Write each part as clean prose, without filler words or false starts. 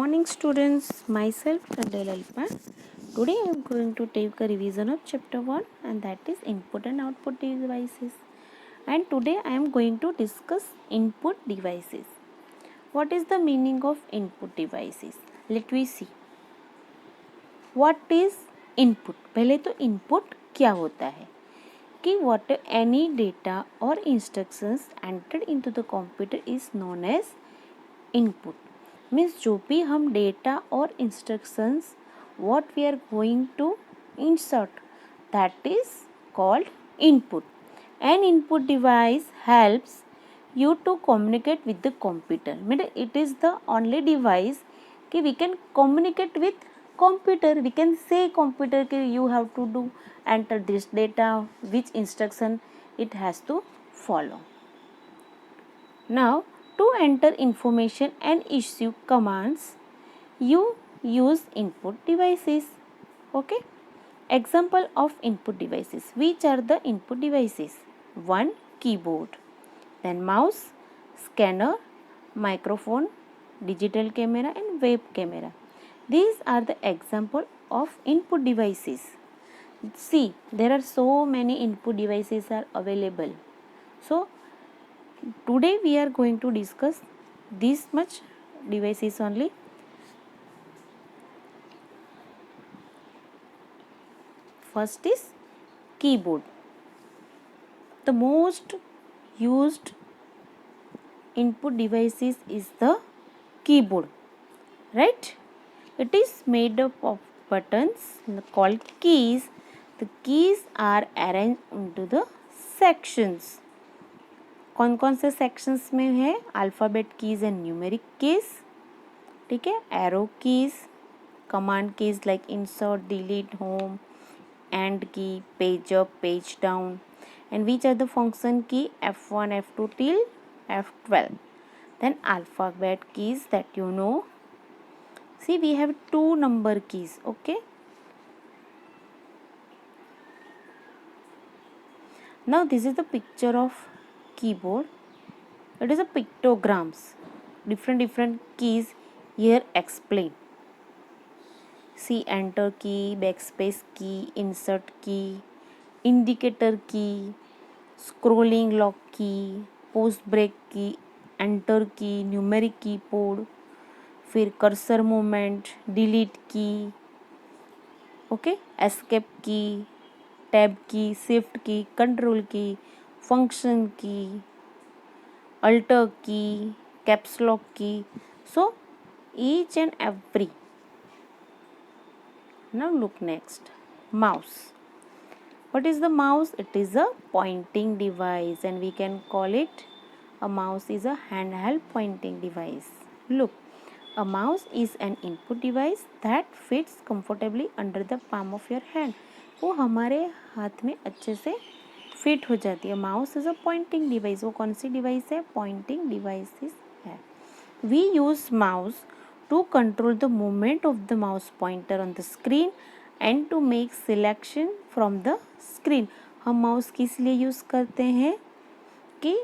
morning, students. Myself, Kandel Alpa. Today, I am going to take a revision of chapter 1, and that is input and output devices. And today, I am going to discuss input devices. What is the meaning of input devices? Let me see. What is input? पहले तो input क्या होता है कि what any data or instructions entered into the computer is known as input. Means जो भी हम data और instructions what we are going to insert that is called input. An input device helps you to communicate with the computer. It is the only device कि we can communicate with computer. We can say computer कि you have to do enter this data, which instruction it has to follow. Now to enter information and issue commands, you use input devices. Okay. Example of input devices. Which are the input devices? 1. Keyboard. Then mouse, scanner, microphone, digital camera and web camera. These are the example of input devices. See, there are so many input devices are available. So, today we are going to discuss this much devices only. First is keyboard. The most used input devices is the keyboard, right? It is made up of buttons called keys. The keys are arranged into the sections. कौन कौन से sections में है? Alphabet keys and numeric keys, ठीक है, arrow keys, command keys like insert, delete, home, end key, page up, page down, and which are the function key F1, F2 till F12. Then alphabet keys that you know. See, we have 2 number keys. Okay. Now this is the picture of keyboard. It is a pictograms. Different keys here explain. See, enter key, backspace key, insert key, indicator key, scrolling lock की, post break की, enter की, numeric keyboard, फिर cursor movement, delete की, okay, escape की, tab की, shift की, control की, function की, अल्टर की, कैप्स लॉक की. So each and every. Now look next. Mouse. What is the mouse? It is a pointing device and we can call it a mouse is a handheld pointing device. Look, a mouse is an input device that fits comfortably under the palm of your hand. वो हमारे हाथ में अच्छे से fit हो जाती है. Mouse is a pointing device. वो कौन सी डिवाइस है? पॉइंटिंग डिवाइसेस है. We use mouse to control the movement of the mouse pointer on the screen and to make selection from the screen. हम माउस किस लिए यूज़ करते हैं कि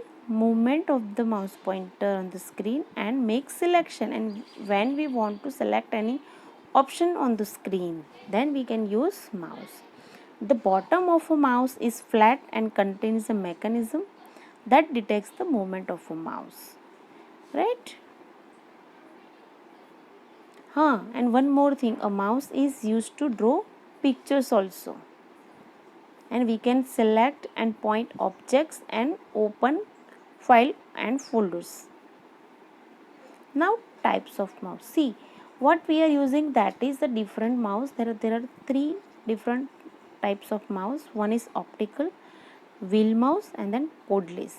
movement of the mouse pointer on the screen and make selection, and when we want to select any option on the screen then we can use mouse. The bottom of a mouse is flat and contains a mechanism that detects the movement of a mouse, right? And one more thing, a mouse is used to draw pictures also, and we can select and point objects and open file and folders. Now types of mouse. See, what we are using, that is the different mouse. There are 3 different types of mouse. One is optical, wheel mouse, and then cordless.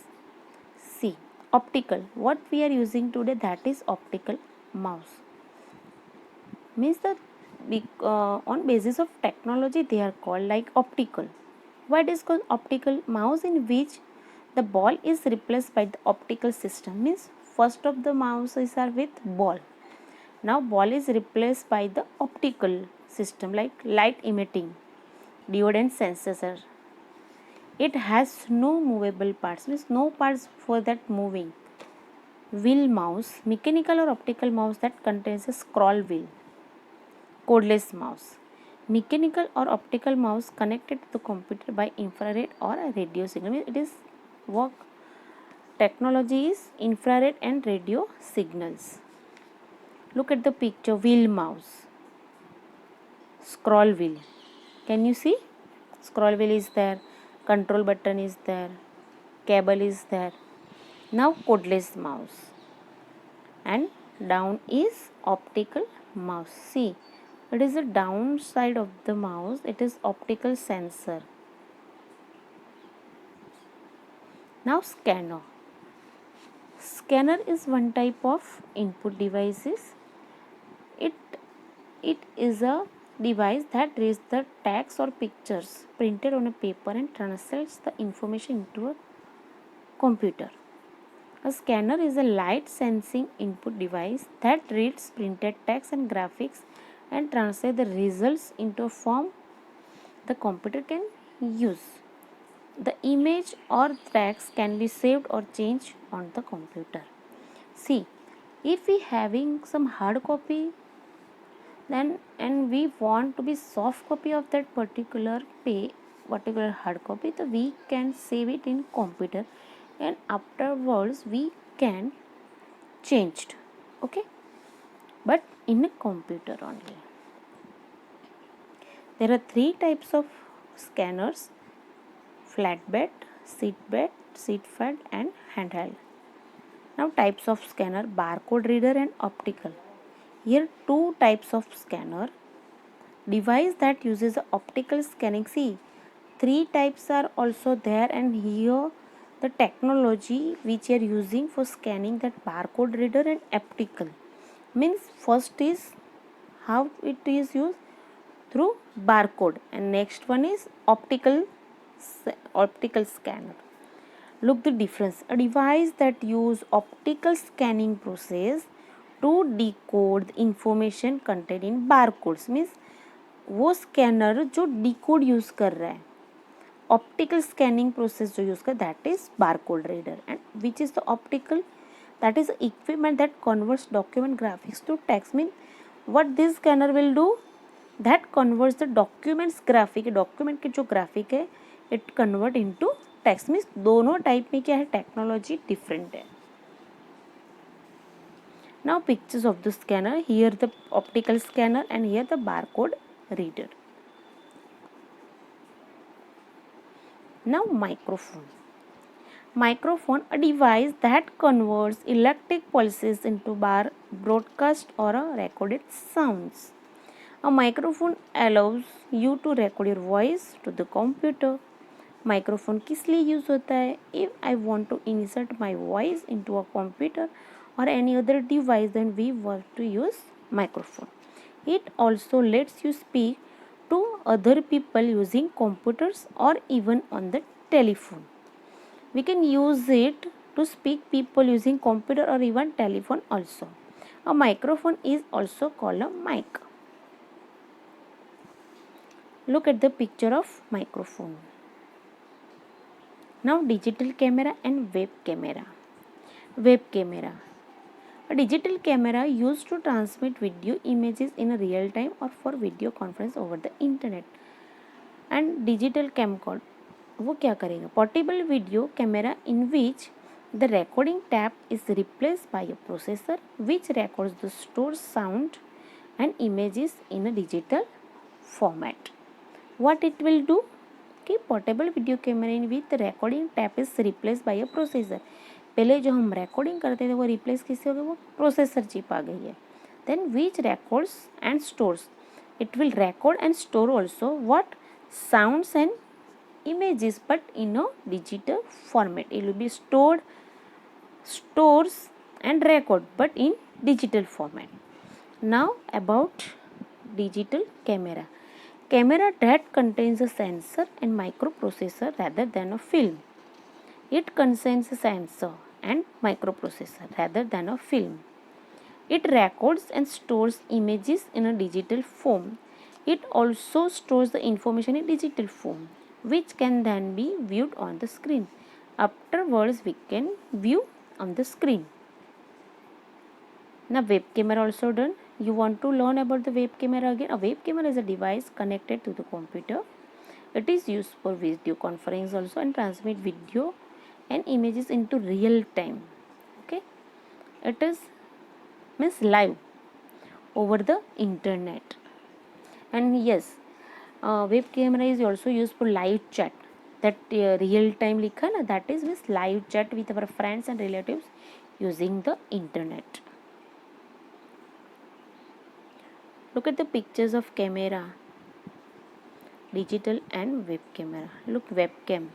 See, optical, what we are using today, that is optical mouse. Means that on basis of technology they are called like optical. Why it is called optical? Mouse in which the ball is replaced by the optical system. Means first of the mouses are with ball. Now ball is replaced by the optical system like light emitting diode and sensor. It has no movable parts. Means no parts for that moving. wheel mouse, mechanical or optical mouse that contains a scroll wheel. Codeless mouse, mechanical or optical mouse connected to the computer by infrared or a radio signal. It is work technology is infrared and radio signals. Look at the picture, wheel mouse, scroll wheel. Can you see? Scroll wheel is there, control button is there, cable is there. Now codeless mouse, and down is optical mouse. See, it is the downside of the mouse, it is optical sensor. Now scanner. Scanner is one type of input devices. It is a device that reads the text or pictures printed on a paper and translates the information into a computer. A scanner is a light sensing input device that reads printed text and graphics and translates the results into a form the computer can use. The image or text can be saved or changed on the computer. See, if we having some hard copy, then and we want to be soft copy of that particular hard copy, so we can save it in computer and afterwards we can changed, okay, but in a computer only. There are three types of scanners: flatbed, seatbed and handheld. Now types of scanner: barcode reader and optical. Here two types of scanner: device that uses optical scanning. See, three types are also there, and here the technology which are using for scanning that barcode reader and optical means first is how it is used through barcode, and next one is optical scanner. Look the difference. A device that use optical scanning process to decode the information contained in barcodes means वो scanner जो decode use कर रहा है, optical scanning process जो use कर, that is barcode reader. And which is the optical, that is equipment that converts document graphics to text. Mean what this scanner will do, that converts the documents graphic, document के जो graphic है it convert into text. Means दोनों type में क्या है, technology different है. Now pictures of the scanner, here the optical scanner and here the barcode reader. Now microphone. Microphone, a device that converts electric pulses into broadcast or a recorded sounds. A microphone allows you to record your voice to the computer. Microphone किस लिए use होता है? If I want to insert my voice into a computer or any other device, then we want to use microphone. It also lets you speak to other people using computers or even on the telephone. We can use it to speak people using computer or even telephone also. A microphone is also called a mic. Look at the picture of microphone. Now digital camera and web camera. Web camera. A digital camera used to transmit video images in a real time or for video conference over the internet. And digital camcorder, वो क्या करेगा? Portable video camera in which the recording tap is replaced by a processor which records the stored sound and images in a digital format. What it will do? कि portable video camera in which the recording tap is replaced by a processor. पहले जो हम recording करते थे वो replace किससे हो गया, वो प्रोसेसर चिप आ गई है. Then which records and stores, it will record and store also what, sounds and images but in a digital format. It will be stores and record but in digital format. Now about digital camera. Camera that contains a sensor and microprocessor rather than a film. It contains a sensor and microprocessor rather than a film. It records and stores images in a digital form. It also stores the information in digital form, which can then be viewed on the screen. Afterwards, we can view on the screen. Now web camera also done. You want to learn about the web camera again. A web camera is a device connected to the computer. It is used for video conference also and transmit video and images into real time. Okay, it is means live over the internet. And yes, web camera is also used for live chat. That real time likha na, that is means live chat with our friends and relatives using the internet. Look at the pictures of camera, digital and web camera. Look, webcam,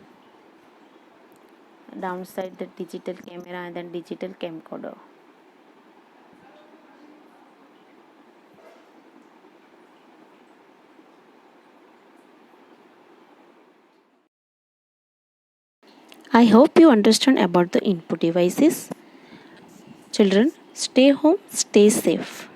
downside the digital camera and then digital camcorder. I hope you understand about the input devices. Children, stay home, stay safe.